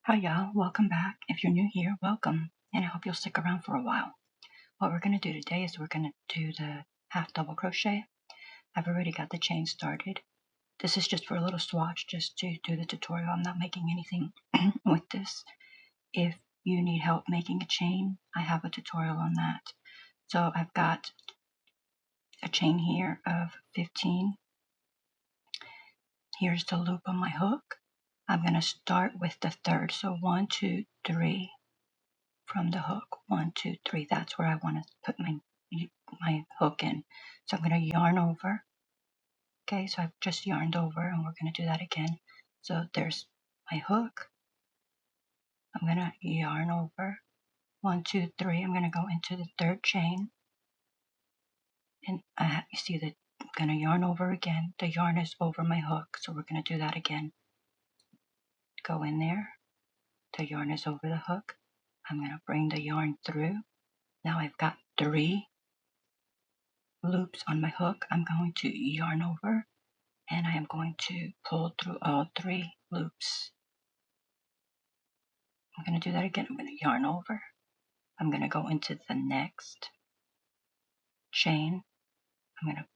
Hi y'all, welcome back. If you're new here, welcome, and I hope you'll stick around for a while. What we're going to do today is we're going to do the half double crochet. I've already got the chain started. This is just for a little swatch, just to do the tutorial. I'm not making anything with this. If you need help making a chain, I have a tutorial on that. So I've got a chain here of 15. Here's the loop on my hook. I'm going to start with the third, so 1, 2, 3. From the hook, 1, 2, 3. That's where I want to put my hook in. So I'm going to yarn over. Okay, so I've just yarned over, and we're going to do that again. So there's my hook. I'm going to yarn over. 1, 2, 3. I'm going to go into the third chain, and you see that I'm going to yarn over again. The yarn is over my hook, so we're going to do that again. Go in there. The yarn is over the hook. I'm going to bring the yarn through. Now I've got 3 loops on my hook. I'm going to yarn over, and I am going to pull through all 3 loops. I'm going to do that again. I'm going to yarn over. I'm going to go into the next chain. I'm going to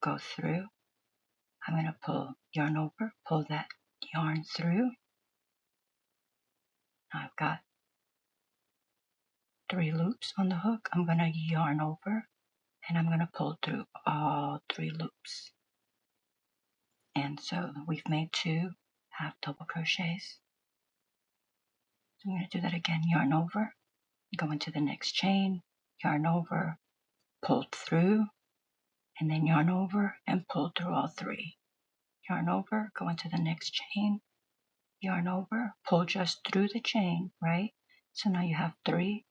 go through. I'm going to yarn over, pull that yarn through. Now I've got 3 loops on the hook. I'm going to yarn over, and I'm going to pull through all 3 loops. And so we've made 2 half double crochets. So I'm going to do that again. Yarn over, go into the next chain, yarn over, pull through, and then yarn over and pull through all 3. Yarn over, go into the next chain, yarn over, pull just through the chain, right? So now you have 3.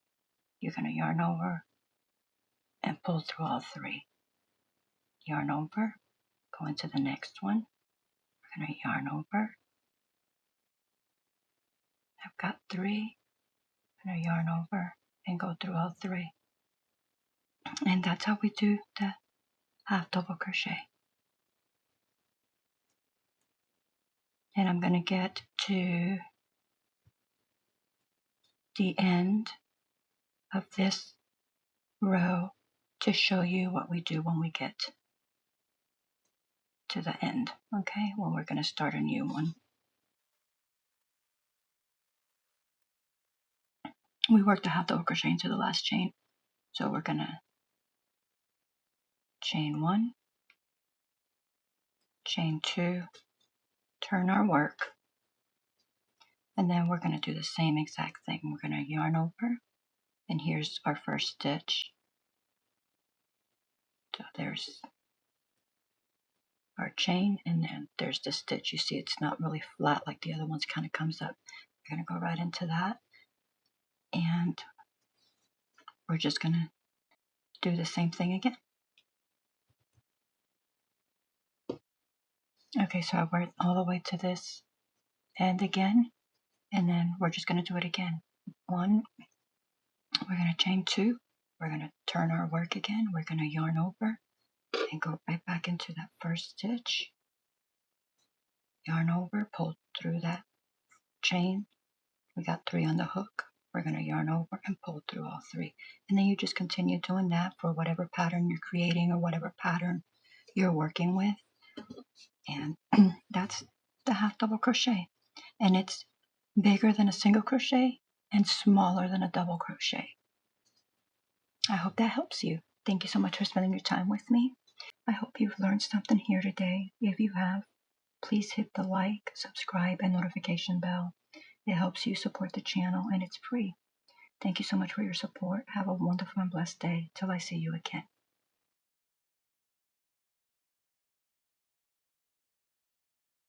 You're going to yarn over and pull through all 3. Yarn over, go into the next one. We're going to yarn over. I've got 3. I'm going to yarn over and go through all 3. And that's how we do the half double crochet. And I'm going to get to the end of this row to show you what we do when we get to the end, okay? When we're going to start a new one. We worked a half double crochet into the last chain, so we're going to chain 1, chain 2, turn our work, and then we're going to do the same exact thing. We're going to yarn over, and here's our first stitch. So there's our chain, and then there's the stitch. You see it's not really flat like the other ones, kind of comes up. We're going to go right into that, and we're just going to do the same thing again. Okay, so I worked all the way to this end again, and then we're just going to do it again. 1, we're going to chain 2, we're going to turn our work again, we're going to yarn over and go right back into that first stitch, yarn over, pull through that chain. We got 3 on the hook. We're going to yarn over and pull through all 3. And then you just continue doing that for whatever pattern you're creating or whatever pattern you're working with. And that's the half double crochet. And it's bigger than a single crochet and smaller than a double crochet. I hope that helps you. Thank you so much for spending your time with me. I hope you've learned something here today. If you have, please hit the like, subscribe, and notification bell. It helps you support the channel, and it's free. Thank you so much for your support. Have a wonderful and blessed day till I see you again.